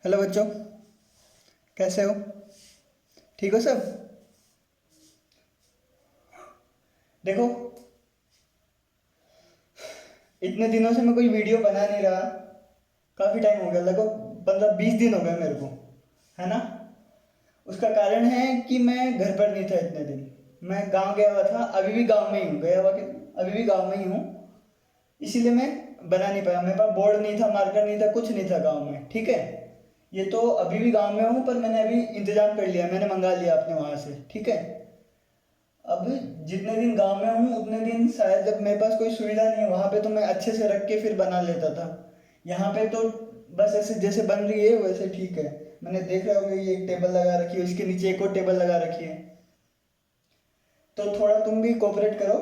Hello बच्चों, कैसे हो? ठीक हो सब? देखो, इतने दिनों से मैं कोई वीडियो बना नहीं रहा। काफ़ी टाइम हो गया, लगभग 15-20 दिन हो गए मेरे को, है ना। उसका कारण है कि मैं घर पर नहीं था इतने दिन। मैं गांव गया हुआ था, अभी भी गांव में ही हूँ, गया हुआ कि अभी भी गांव में ही हूँ। इसीलिए मैं बना नहीं पाया। मेरे पास बोर्ड नहीं था, मार्कर नहीं था, कुछ नहीं था गांव में, ठीक है। ये तो अभी भी गांव में हूँ, पर मैंने अभी इंतजाम कर लिया, मैंने मंगा लिया अपने वहाँ से, ठीक है। अब जितने दिन गांव में हूँ उतने दिन शायद, जब मेरे पास कोई सुविधा नहीं है वहाँ पे, तो मैं अच्छे से रख के फिर बना लेता था। यहाँ पे तो बस ऐसे जैसे बन रही है वैसे ठीक है। मैंने देख रहा हूँ ये एक टेबल लगा रखी है, इसके नीचे एक और टेबल लगा रखी है। तो थोड़ा तुम भी कोऑपरेट करो।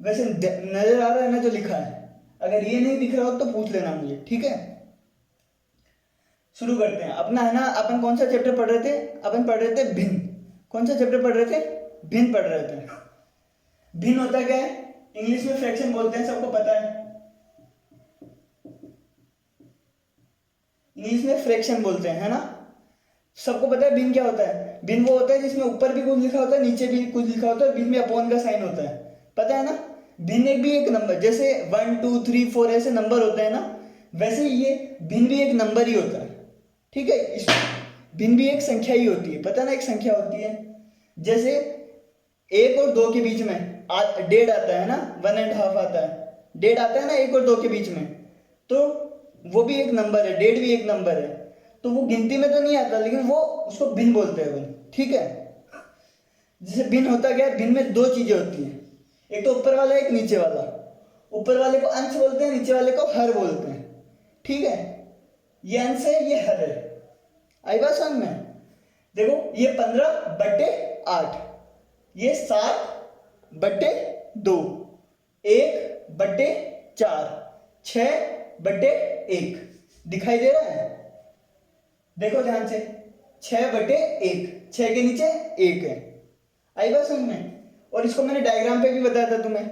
वैसे नजर आ रहा है ना जो लिखा है? अगर ये नहीं दिख रहा हो तो पूछ लेना मुझे, ठीक है। शुरू करते हैं अपना, है ना। अपन कौन सा चैप्टर पढ़ रहे थे? अपन पढ़ रहे थे भिन्न। कौन सा चैप्टर पढ़ रहे थे? भिन्न पढ़ रहे थे। भिन्न होता क्या है? इंग्लिश में फ्रैक्शन बोलते हैं, सबको पता है। इंग्लिश में फ्रैक्शन बोलते हैं, है ना। सबको पता है भिन्न क्या होता है? भिन्न वो होता है जिसमें ऊपर भी कुछ लिखा होता है, नीचे भी कुछ लिखा होता है, बीच में अपॉन का साइन होता है। पता है ना। भिन्न एक भी एक नंबर, जैसे 1 2 3 4 ऐसे नंबर होते हैं ना, वैसे ये भिन्न भी एक नंबर ही होता है, ठीक है। इस भिन्न भी एक संख्या ही होती है, पता है ना, एक संख्या होती है। जैसे 1 और 2 के बीच में डेढ़ आता है ना, 1.5 आता है, डेढ़ आता है ना 1 और 2 के बीच में। तो वो भी एक नंबर है, डेढ़ भी एक नंबर है। तो वो गिनती में तो नहीं आता, लेकिन वो उसको भिन्न बोलते हैं वन, ठीक है। जैसे भिन्न होता क्या है? भिन्न में दो चीजें होती हैं, एक तो ऊपर वाला, एक नीचे वाला। ऊपर वाले को अंश बोलते हैं, नीचे वाले को हर बोलते हैं, ठीक है। ये अंश है, ये हर है। आई बात समझ में? देखो, ये 15/8, ये 7/2, 1/4, 6/1। दिखाई दे रहा है? देखो ध्यान से, 6/1, 6 के नीचे 1 है। आई बात समझ में? और इसको मैंने डायग्राम पे भी बताया था तुम्हें।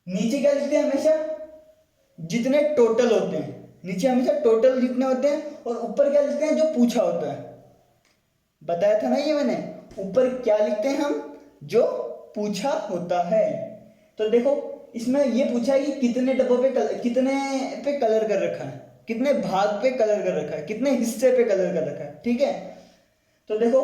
नीचे क्या लिखते हैं हमेशा? जितने टोटल होते हैं, नीचे हमेशा टोटल जितने होते हैं, और ऊपर क्या लिखते हैं? जो पूछा होता है। बताया था ना ये मैंने। ऊपर क्या लिखते हैं हम? जो पूछा होता है। तो देखो, इसमें ये पूछा है कि कितने डब्बों पे कितने पे कलर कर रखा है, कितने भाग पे कलर कर रखा है, कितने हिस्से पे कलर कर रखा है, ठीक है। तो देखो,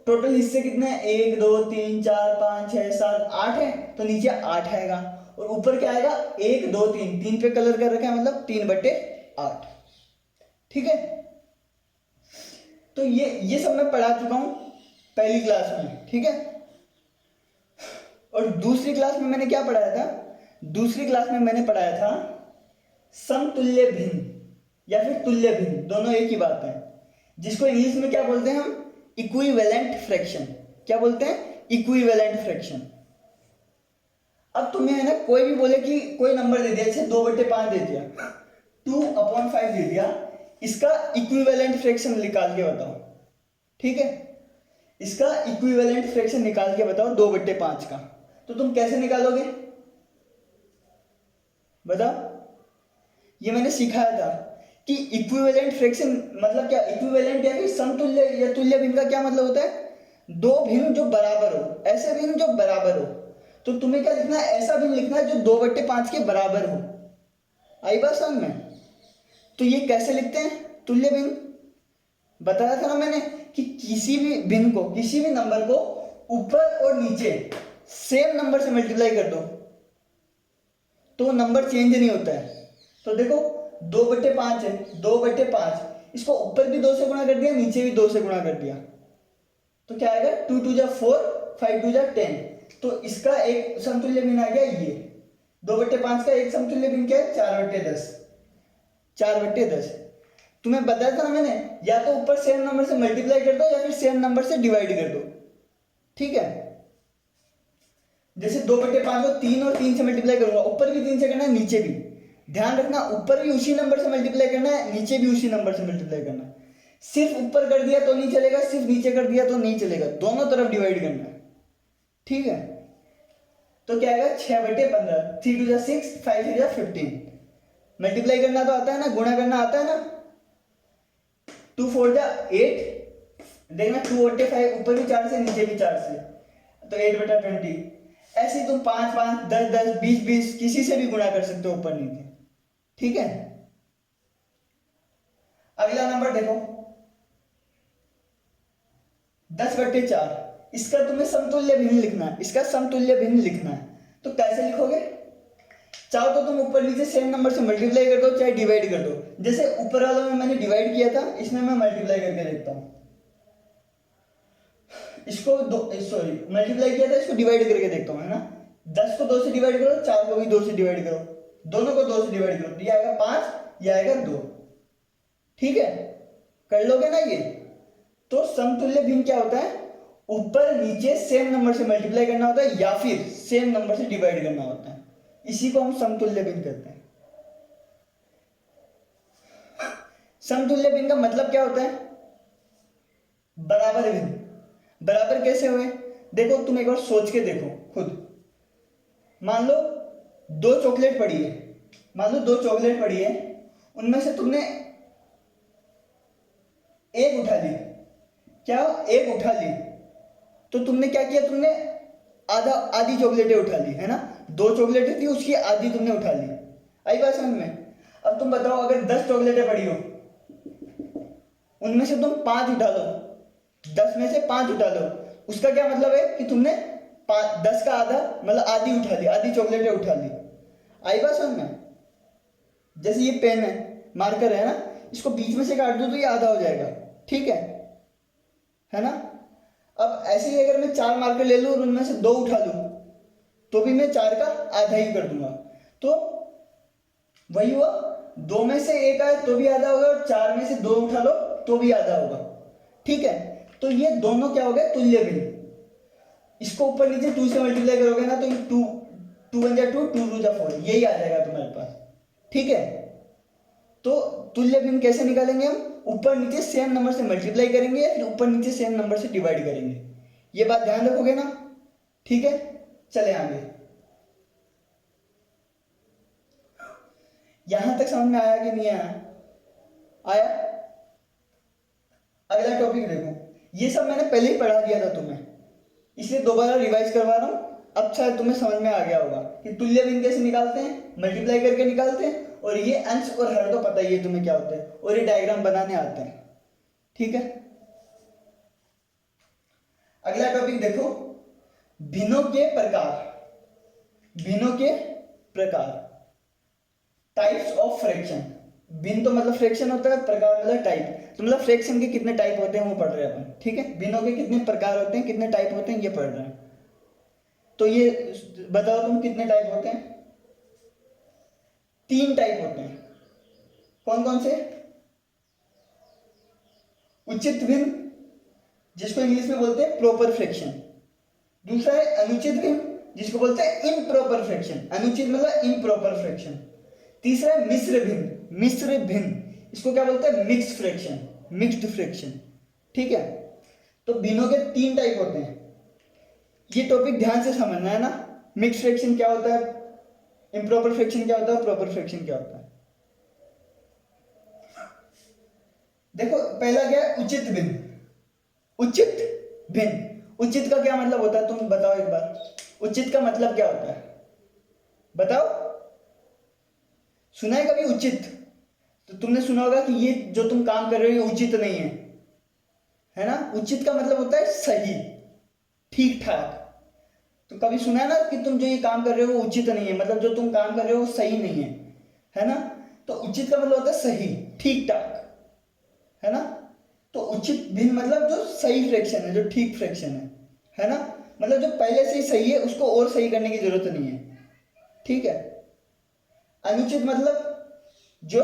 टोटल हिस्से कितने हैं? 1 2 3 4 5 6 7 8 है, तो नीचे 8 आएगा। और ऊपर क्या आएगा? 1 2 3, 3 पे कलर कर रखा है, मतलब 3/8, ठीक है। तो ये सब मैं पढ़ा चुका हूं पहली क्लास में, ठीक है। और दूसरी क्लास में मैंने क्या पढ़ाया था? दूसरी क्लास में मैंने पढ़ाया था समतुल्य भिन्न, या फिर तुल्य भिन्न, दोनों एक ही बात है। जिसको इंग्लिश में क्या बोलते हैं हम? Equivalent fraction. क्या बोलते हैं? Equivalent fraction. अब तुम्हें, है ना, कोई भी बोले कि कोई नंबर दे दिया, जैसे 2/5 दे दिया, 2/5 दे दिया, इसका इक्विवेलेंट फ्रैक्शन निकाल के बताओ, ठीक है। इसका इक्विवेलेंट फ्रैक्शन निकाल के बताओ 2/5 का। तो तुम कैसे निकालोगे? बताओ। ये मैंने सिखाया था कि इक्विवेलेंट फ्रैक्शन मतलब क्या? इक्विवेलेंट या फिर समतुल्य या तुल्य भिन्न का क्या मतलब होता है? दो भिन्न जो बराबर हो, ऐसे भिन्न जो बराबर हो। तो तुम्हें क्या लिखना है? ऐसा भिन्न लिखना है जो 2/5 के बराबर हो। आई बात समझ में? तो ये कैसे लिखते हैं? तुल्य भिन्न। बताया था ना मैंने कि किसी भी भिन्न को, किसी भी नंबर को ऊपर और नीचे सेम नंबर से मल्टीप्लाई कर दो तो नंबर चेंज नहीं होता है। तो देखो, 2/5 है, 2/5, इसको ऊपर भी 2 से गुणा कर दिया, नीचे भी 2 से गुणा कर दिया, तो क्या आएगा? 2 2 जा 4, 5 2 जा 10। तो इसका एक समतुल्य भिन्न आ गया ये। 2/5 का एक समतुल्य भिन्न क्या है? 4/10। 4/10 तुम्हें बताया था ना मैंने, या तो ऊपर सेम नंबर से मल्टीप्लाई कर दो, या फिर सेम नंबर से डिवाइड कर दो, ठीक है। जैसे 2/5 को 3 और 3 से मल्टीप्लाई करूंगा, ऊपर भी 3 से करना है, नीचे भी। ध्यान रखना, ऊपर भी उसी नंबर से मल्टीप्लाई करना है, नीचे भी उसी नंबर से मल्टीप्लाई करना है। सिर्फ ऊपर कर दिया तो नहीं चलेगा, सिर्फ नीचे कर दिया तो नहीं चलेगा, दोनों तरफ डिवाइड करना है, ठीक है। तो क्या आएगा? 6/15, 3 2 जा 6, 5 3 जा 15। मल्टीप्लाई करना तो आता है ना, गुणा करना आता है ना। 2 4 8, देखना 2 ऊपर भी 4 से नीचे भी 4 से, तो 8/20। ऐसे ही तुम 5 5 10 10 20 20 किसी से भी गुणा कर सकते हो ऊपर नीचे, ठीक है। अगला नंबर देखो 10/4, इसका तुम्हें समतुल्य भिन्न लिखना है, इसका समतुल्य भिन्न लिखना है। तो कैसे लिखोगे, चाहो तो तुम ऊपर नीचे सेम नंबर से मल्टीप्लाई कर दो, चाहे डिवाइड कर दो। जैसे ऊपर वाला में मैंने डिवाइड किया था, इसमें मैं मल्टीप्लाई करके देखता हूं। इसको मल्टीप्लाई किया था, इसको डिवाइड करके देखता हूं, है ना। 10 को 2 से डिवाइड करो, 4 को भी 2 से डिवाइड करो, दोनों को 2 से डिवाइड करो, तो ये आएगा 5, ये आएगा 2, ठीक है। कर लोगे ना ये। तो समतुल्य भिन्न क्या होता है, ऊपर नीचे सेम नंबर से मल्टीप्लाई करना होता है या फिर सेम नंबर से डिवाइड करना होता है, इसी को हम समतुल्य भिन्न कहते हैं। समतुल्य भिन्न का मतलब क्या होता है, बराबर भिन्न। बराबर कैसे हुए, देखो तुम एक बार सोच के देखो खुद। मान लो 2 चॉकलेट पड़ी है, मान लो 2 चॉकलेट पड़ी है, उनमें से तुमने एक उठा ली, क्या एक उठा ली, तो तुमने क्या किया, तुमने आधी चॉकलेटें उठा ली, है ना। 2 चॉकलेटें थी, उसकी आधी तुमने उठा ली। आई बात समझ में। अब तुम बताओ अगर 10 चॉकलेटें पड़ी हो, उनमें से तुम 5 उठा लो, 10 में से 5 उठा लो, उसका क्या मतलब है कि तुमने 10 का आधा मतलब आधी उठा ली, आधी चॉकलेटें उठा ली। आई बात समझ में। जैसे ये पेन है, मार्कर है ना, इसको बीच में से काट दो तो ये आधा हो जाएगा, ठीक है ना। अब ऐसे ही अगर मैं 4 मार्कर ले लूं और उनमें से 2 उठा लूं, तो भी मैं 4 का आधा ही कर दूंगा। तो वही हुआ, 2 में से 1 आए तो भी आधा होगा, और 4 में से 2 उठा लो तो भी आधा होगा, ठीक है। तो ये दोनों क्या हो गए, तुल्य भिन्न। इसको ऊपर नीचे 2 से मल्टीप्लाई करोगे ना, तो ये 2 2 1 2 2 2 4, यही आ जाएगा तुम्हारे पास, ठीक है। तो तुल्य भिन्न कैसे निकालेंगे हम, ऊपर नीचे सेम नंबर से मल्टीप्लाई करेंगे या फिर ऊपर नीचे सेम नंबर से डिवाइड करेंगे। ये बात ध्यान रखोगे ना, ठीक है। चले आगे, यहां तक समझ में आया कि नहीं आया, आया। अगला टॉपिक देखो, ये सब मैंने पहले ही पढ़ा दिया था तुम्हें, इसलिए दोबारा रिवाइज करवा रहा हूं। अब शायद तुम्हें समझ में आ गया होगा कि तुल्य भिन्न कैसे निकालते हैं, मल्टीप्लाई करके निकालते हैं, और ये अंश और हर तो पता ही है तुम्हें क्या होता है, और ये डायग्राम बनाने आते हैं, ठीक है। अगला टॉपिक देखो, भिन्नों के प्रकार। भिन्नों के प्रकार, टाइप्स ऑफ फ्रैक्शन। भिन्न तो मतलब फ्रैक्शन होता है, प्रकार मतलब टाइप, तो मतलब फ्रैक्शन के कितने टाइप होते हैं वो पढ़ रहे हैं अपन, ठीक है। भिन्नों के कितने प्रकार होते हैं, कितने टाइप होते हैं, ये पढ़ रहे हैं। तो ये बताओ तुम कितने टाइप होते हैं, 3 टाइप होते हैं। कौन कौन से, उचित भिन्न, जिसको इंग्लिश में बोलते हैं प्रॉपर फ्रैक्शन। दूसरा है अनुचित भिन्न, जिसको बोलते हैं इम्प्रॉपर फ्रैक्शन, अनुचित मतलब इम्प्रॉपर फ्रैक्शन। तीसरा है मिश्र भिन्न, मिश्र भिन्न, इसको क्या बोलते हैं, मिक्स फ्रैक्शन, मिक्स्ड फ्रैक्शन, ठीक है। तो भिन्नों के 3 टाइप होते हैं, ये टॉपिक ध्यान से समझना है ना। मिक्स फ्रैक्शन क्या होता है, इम्प्रॉपर फ्रैक्शन क्या होता है, प्रॉपर फ्रैक्शन क्या होता है। देखो पहला क्या है, उचित भिन्न। उचित भिन्न, उचित का क्या मतलब होता है, तुम बताओ एक बार, उचित का मतलब क्या होता है, बताओ। सुना है कभी उचित, तो तुमने सुना होगा कि ये जो तुम काम कर रहे हो ये उचित नहीं है ना। उचित का मतलब होता है सही, ठीक ठाक। तो कभी सुना है ना कि तुम जो ये काम कर रहे हो वो उचित नहीं है, मतलब जो तुम काम कर रहे हो वो सही नहीं है ना। तो उचित का मतलब होता है सही, ठीक ठाक, है ना। तो उचित भिन्न मतलब जो सही फ्रैक्शन है, जो ठीक फ्रैक्शन है ना। मतलब जो पहले से ही सही है उसको और सही करने की जरूरत नहीं है, ठीक है। अनुचित मतलब जो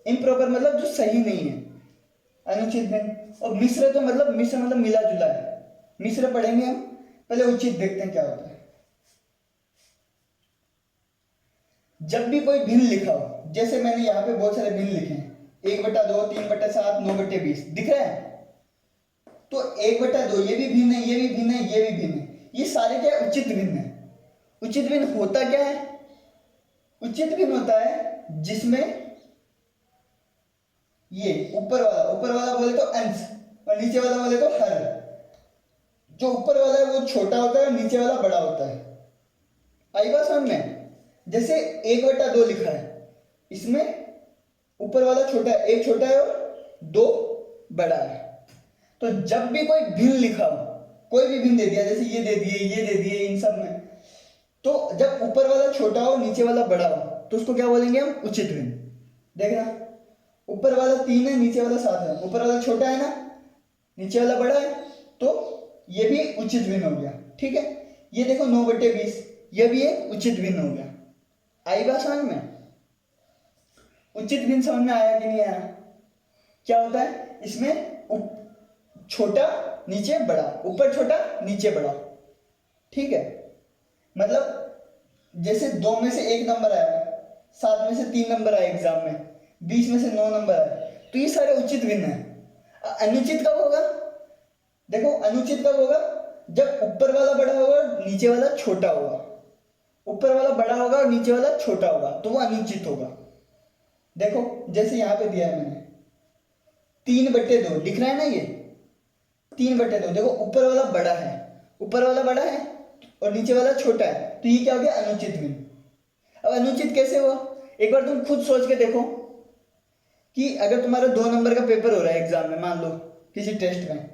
इम्प्रॉपर मतलब जो सही नहीं है, अनुचित भिन्न। और मिश्र तो मतलब, मिश्र मतलब मिला जुला है, मिश्र पढ़ेंगे हम, पहले उचित देखते हैं क्या होता है। जब भी कोई भिन्न लिखा हो, जैसे मैंने यहाँ पे बहुत सारे भिन्न लिखे हैं, 1/2, 3/7, 9/20 दिख रहा है। तो 1/2 ये भी भिन्न है, ये भी भिन्न है, ये भी भिन्न है, ये सारे क्या है, उचित भिन्न है। उचित भिन्न होता क्या है, उचित भिन्न होता है जिसमें ये ऊपर वाला बोले तो अंश और नीचे वाला बोले तो हर। जो ऊपर वाला है वो छोटा होता है, नीचे वाला बड़ा होता है। आई बात समझ में? जैसे 1/2 लिखा है, इसमें ऊपर वाला छोटा है, एक छोटा है और 2 बड़ा है। तो जब भी कोई भिन्न लिखा हो, कोई भी भिन्न दे दिया, जैसे ये दे दिए, ये दे दिए, इन सब में, तो जब ऊपर वाला छोटा हो नीचे वाला बड़ा हो तो उसको क्या बोलेंगे हम? उचित भिन्न। देखना, ऊपर वाला 3 है, नीचे वाला 7 है, ऊपर वाला छोटा है ना, नीचे वाला बड़ा है, तो ये भी उचित भिन्न हो गया। ठीक है, ये देखो 9/20, ये भी एक उचित भिन्न हो गया। आई बात समझ में? उचित भिन्न समझ में आया कि नहीं आया? क्या होता है इसमें? छोटा नीचे बड़ा, ऊपर छोटा नीचे बड़ा। ठीक है, मतलब जैसे 2 में से 1 नंबर आया, 7 में से 3 नंबर आए एग्जाम में, 20 में से 9 नंबर आए, तो ये सारे उचित भिन्न है। अनुचित कब होगा? देखो, अनुचित कब होगा? जब ऊपर वाला बड़ा होगा और नीचे वाला छोटा होगा। ऊपर वाला बड़ा होगा और नीचे वाला छोटा होगा, तो वो अनुचित होगा। देखो, जैसे यहां पे दिया है मैंने 3/2 लिख रहा है ना, ये 3/2। देखो, ऊपर वाला बड़ा है, ऊपर वाला बड़ा है और नीचे वाला छोटा है, तो ये क्या हो गया? अनुचित भिन्न। अब अनुचित कैसे हुआ? एक बार तुम खुद सोच के देखो कि अगर तुम्हारा 2 नंबर का पेपर हो रहा है एग्जाम में, मान लो किसी टेस्ट में,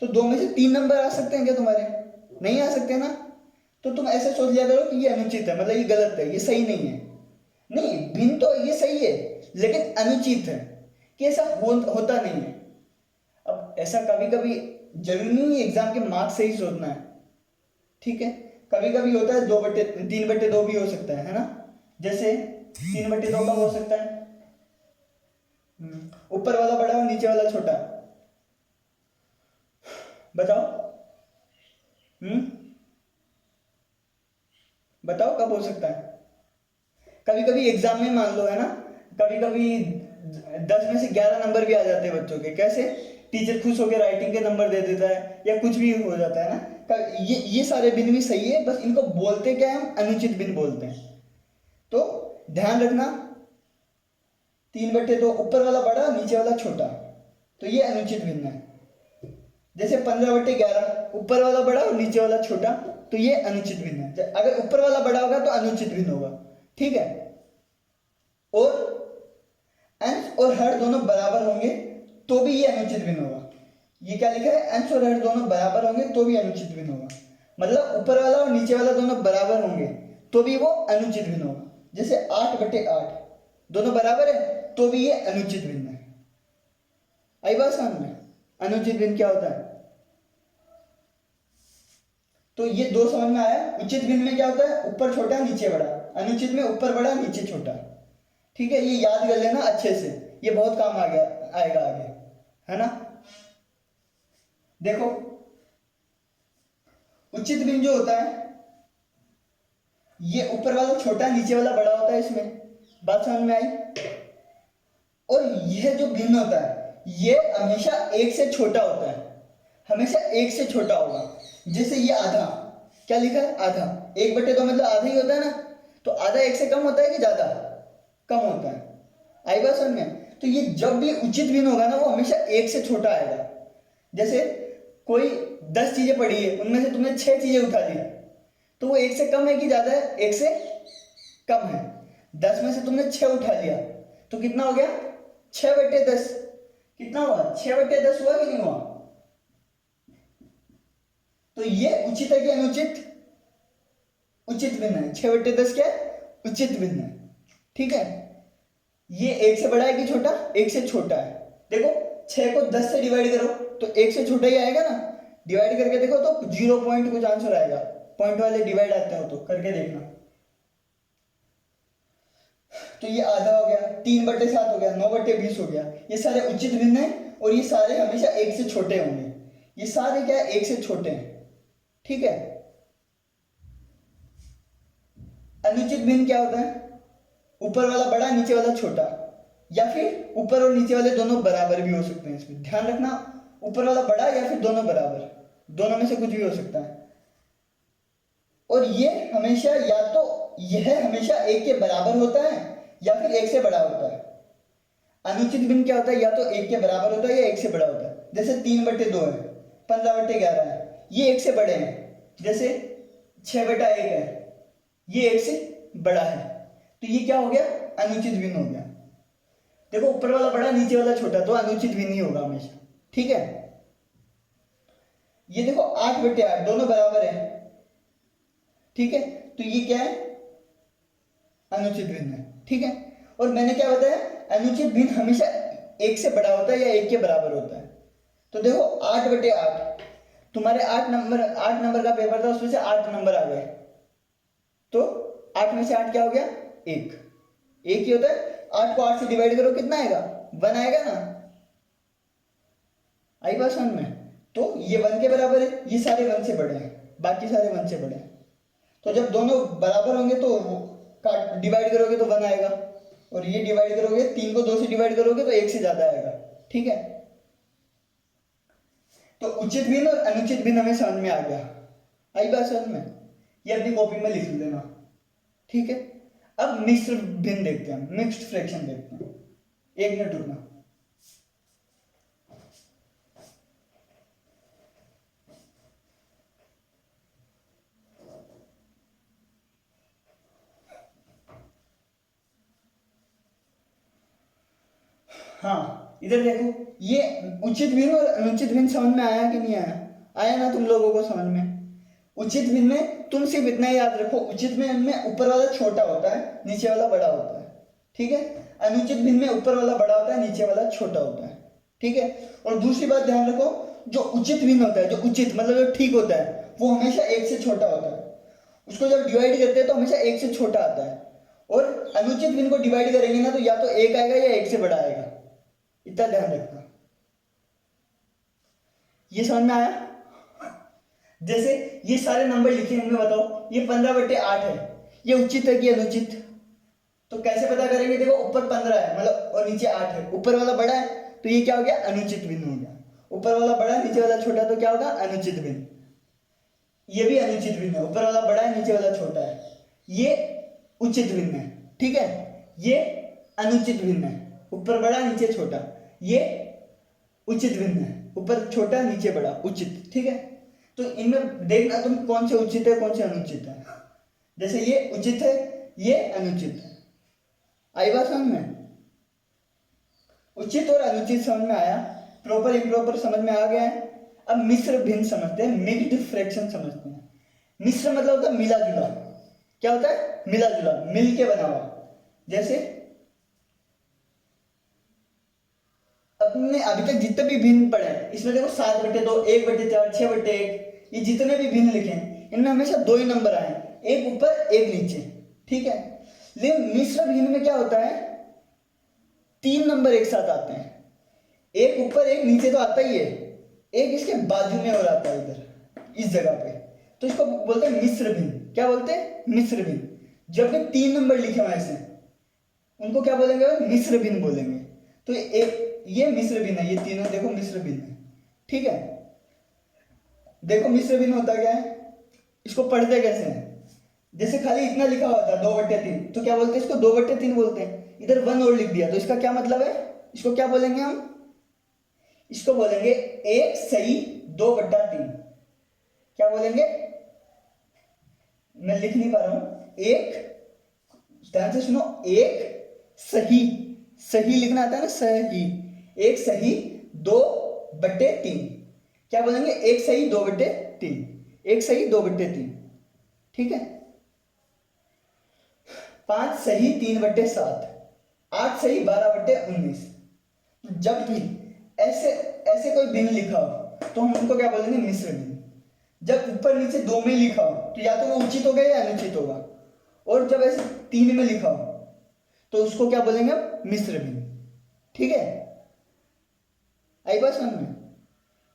तो 2 में से 3 नंबर आ सकते हैं क्या तुम्हारे? नहीं आ सकते ना। तो तुम ऐसे सोच लिया करो कि ये अनुचित है, मतलब ये गलत है, ये सही नहीं है। नहीं, भिन्न तो ये सही है, लेकिन अनुचित है कि ऐसा होता नहीं है। अब ऐसा कभी कभी जरूरी नहीं है एग्जाम के मार्क्स से ही सोचना है। ठीक है, कभी कभी होता है 3/2 भी हो सकता है ना। जैसे 3/2 का हो सकता है, ऊपर वाला बड़ा और नीचे वाला छोटा। बताओ, बताओ कब हो सकता है? कभी कभी एग्जाम में मान लो, है ना, कभी कभी 10 में से 11 नंबर भी आ जाते हैं बच्चों के। कैसे? टीचर खुश होकर राइटिंग के नंबर दे देता है, या कुछ भी हो जाता है ना। ये सारे भिन्न भी सही है, बस इनको बोलते क्या है? हम अनुचित भिन्न बोलते हैं। तो ध्यान रखना, 3/2 ऊपर वाला बड़ा नीचे वाला छोटा, तो ये अनुचित भिन्न है। जैसे 15/11 ऊपर वाला बड़ा और नीचे वाला छोटा, तो ये अनुचित भिन्न है। अगर ऊपर वाला बड़ा होगा तो अनुचित भिन्न होगा। ठीक है, और अंश और हर दोनों बराबर होंगे तो भी ये अनुचित भिन्न होगा। ये क्या लिखा है? अंश और हर दोनों बराबर होंगे तो भी अनुचित भिन्न होगा। मतलब ऊपर वाला और नीचे वाला दोनों बराबर होंगे तो भी वो अनुचित भिन्न होगा। जैसे 8/8 दोनों बराबर है तो भी ये अनुचित भिन्न है। आई बात समझ में? अनुचित भिन्न क्या होता है? तो ये 2 समझ में आया। उचित भिन्न में क्या होता है? ऊपर छोटा नीचे बड़ा। अनुचित में ऊपर बड़ा नीचे छोटा। ठीक है, ये याद कर लेना अच्छे से, ये बहुत काम आएगा आगे, है ना। देखो, उचित भिन्न जो होता है ये ऊपर वाला छोटा नीचे वाला बड़ा होता है। इसमें बात समझ में आई? और यह जो भिन्न होता है ये हमेशा 1 से छोटा होता है, हमेशा 1 से छोटा होगा। जैसे ये आधा, क्या लिखा है? आधा। 1/2 मतलब आधा ही होता है ना, तो आधा 1 से कम होता है कि ज्यादा? कम होता है। आई बात समझ में? तो ये जब भी उचित भिन्न होगा ना वो हमेशा 1 से छोटा आएगा। जैसे कोई 10 चीजें पड़ी है, उनमें से तुमने 6 चीजें उठा ली, तो वो 1 से कम है कि ज्यादा है? 1 से कम है। 10 में से तुमने 6 उठा लिया तो कितना हो गया? 6/10। कितना हुआ? 6/10 हुआ कि नहीं हुआ? तो ये उचित है कि अनुचित? उचित भिन्न है। 6/10 क्या है? उचित भिन्न है। ठीक है, ये 1 से बड़ा है कि छोटा? 1 से छोटा है। देखो, 6 को 10 से डिवाइड करो तो 1 से छोटा ही आएगा ना। डिवाइड करके देखो तो 0 पॉइंट कुछ आंसर आएगा। पॉइंट वाले डिवाइड आते हो तो करके देखना। तो ये आधा हो गया, 3/7 हो गया, 9/20 हो गया। ये सारे उचित भिन्न है और ये सारे हमेशा 1 से छोटे होंगे। ये सारे क्या है? 1 से छोटे हैं। ठीक है, अनुचित भिन्न क्या होता है? ऊपर वाला बड़ा नीचे वाला छोटा, या फिर ऊपर और नीचे वाले दोनों बराबर भी हो सकते हैं। इसमें ध्यान रखना, ऊपर वाला बड़ा या फिर दोनों बराबर, दोनों में से कुछ भी हो सकता है। और ये हमेशा या तो यह हमेशा 1 के बराबर होता है या फिर 1 से बड़ा होता है। अनुचित भिन्न क्या होता है, या तो एक के बराबर होता है या एक से बड़ा होता है। जैसे 3/2 है, 15/11 है, ये एक से बड़े हैं। जैसे 6/1 है, ये एक से बड़ा है, तो ये क्या हो गया, अनुचित भिन्न हो गया। देखो ऊपर वाला बड़ा नीचे वाला छोटा, तो अनुचित भिन्न ही होगा हमेशा, ठीक है। ये देखो 8/8 दोनों बराबर है, ठीक है, तो ये क्या है, अनुचित भिन्न है, ठीक है। और मैंने क्या बताया, अनुचित भिन्न हमेशा एक से बड़ा होता है या एक के बराबर होता है। तो देखो 8/8, तुम्हारे 8 नंबर का पेपर था, उसमें से 8 नंबर आ गए, तो 8 में से 8 क्या हो गया, एक ही होता है। 8 को 8 से डिवाइड करो, कितना आएगा, 1 आएगा ना। आई बात समझ में। तो ये 1 के बराबर है, ये सारे 1 से बड़े हैं, बाकी सारे 1 से बड़े हैं। तो जब दोनों बराबर होंगे तो डिवाइड करोगे तो 1 आएगा, और ये डिवाइड करोगे, 3 को 2 से डिवाइड करोगे तो 1 से ज्यादा आएगा, ठीक है। तो उचित भिन्न और अनुचित भिन्न हमें समझ में आ गया। आई बात समझ में, ये अपनी कॉपी में लिख लेना, ठीक है। अब मिश्र भिन्न देखते हैं, मिक्स्ड फ्रैक्शन देखते हैं। 1 मिनट रुकना। हाँ इधर देखो, ये उचित भिन्न और अनुचित भिन्न समझ में आया कि नहीं आया, आया ना तुम लोगों को समझ में। उचित भिन्न में तुम सिर्फ इतना याद रखो, उचित भिन्न में ऊपर वाला छोटा होता है, नीचे वाला बड़ा होता है, ठीक है। अनुचित भिन्न में ऊपर वाला बड़ा होता है, नीचे वाला छोटा होता है, ठीक है। और दूसरी बात ध्यान रखो, जो उचित भिन्न होता है, जो उचित मतलब जो ठीक होता है, वो हमेशा एक से छोटा होता है। उसको जब डिवाइड करते हैं तो हमेशा एक से छोटा आता है, और अनुचित भिन्न को डिवाइड करेंगे ना तो या तो एक आएगा या एक से बड़ा आएगा, इतना ध्यान रखना। ये समझ में आया। जैसे ये सारे नंबर लिखे हैं, इनमें बताओ, ये 15/8 है, ये उचित है कि अनुचित, तो कैसे पता करेंगे, देखो ऊपर 15 है मतलब और नीचे 8 है, ऊपर वाला बड़ा है तो ये क्या हो गया, अनुचित भिन्न हो गया। ऊपर वाला बड़ा है, नीचे वाला छोटा, तो क्या होगा, अनुचित भिन्न। ये भी अनुचित भिन्न है, ऊपर वाला बड़ा है, नीचे वाला छोटा है, ये उचित भिन्न है, ठीक है। ये अनुचित भिन्न है, ऊपर बड़ा नीचे छोटा, ये उचित भिन्न है, ऊपर छोटा नीचे बड़ा, उचित, ठीक है। तो इनमें देखना तुम कौन से उचित है कौन से अनुचित है। जैसे ये उचित है, ये अनुचित है। आई बात समझ में। उचित और अनुचित समझ में आया, प्रॉपर इम्प्रॉपर समझ में आ गया है। अब मिश्र भिन्न समझते हैं, मिक्स्ड फ्रैक्शन समझते हैं। मिश्र मतलब होता है मिला जुला, क्या होता है, मिला जुला, मिल के बना हुआ। जैसे अपने अभी तक जितने भी भिन्न पढ़े हैं, इसमें देखो 7/2, 1/4, 6/1, ये जितने भी भिन्न लिखे हैं, इनमें हमेशा 2 ही नंबर आए हैं, एक ऊपर एक नीचे, ठीक है। लेकिन मिश्र भिन्न में क्या होता है, 3 नंबर एक साथ आते हैं, एक ऊपर एक नीचे तो आता ही है, एक इसके बाजू में और आता है इधर इस जगह पे, तो इसको बोलते हैं मिश्र भिन्न। क्या बोलते हैं, मिश्र भिन्न। जब भी 3 नंबर लिखे हुए ऐसे, उनको क्या बोलेंगे, मिश्र भिन्न बोलेंगे। तो एक ये मिश्र भिन्न है, ये तीनों देखो मिश्र भिन्न है, ठीक है। देखो मिश्र भिन्न होता क्या है, इसको पढ़ते कैसे हैं, जैसे खाली इतना लिखा हुआ था 2/3, तो क्या बोलते हैं, इसको 2/3 बोलते हैं। इधर 1 और लिख दिया तो इसका क्या मतलब है, इसको क्या बोलेंगे हम, इसको बोलेंगे 1 सही 2/3। क्या बोलेंगे, मैं लिख नहीं पा रहा हूं, एक, ध्यान से सुनो, एक सही, सही लिखना आता है ना, सही, 1 सही 2/3। क्या बोलेंगे, 1 सही 2/3, 1 सही 2/3, ठीक है। 5 सही 3/7, 8 सही 12/19। जब भी ऐसे ऐसे कोई भिन्न लिखा हो तो हम उनको क्या बोलेंगे, मिश्र भिन्न। जब ऊपर नीचे 2 में लिखा हो तो या तो वो उचित होगा या अनुचित होगा, और जब ऐसे 3 में लिखा हो तो उसको क्या बोलेंगे, मिश्र भिन्न, ठीक है। आई बात समझ में।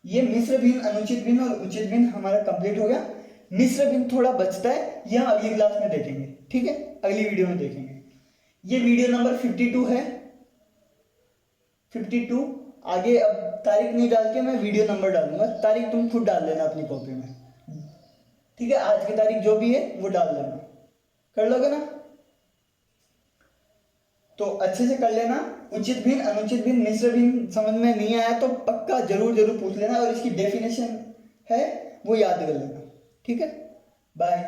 ये मिश्र भिन्न, अनुचित भिन्न और उचित भिन्न हमारा कंप्लीट हो गया। मिश्र भिन्न थोड़ा बचता है, यह हम अगली क्लास में देखेंगे, ठीक है, अगली वीडियो में देखेंगे। ये वीडियो नंबर 52 है, 52। आगे अब तारीख नहीं डाल के मैं वीडियो नंबर डालूंगा, तारीख तुम खुद डाल लेना अपनी कॉपी में, ठीक है। आज की तारीख जो भी है वो डाल लेना, कर लोगे ना। तो अच्छे से कर लेना। उचित भिन्न, अनुचित भिन्न, मिश्र भिन्न समझ में नहीं आया तो पक्का जरूर जरूर पूछ लेना, और इसकी डेफिनेशन है वो याद कर लेना। ठीक है, बाय।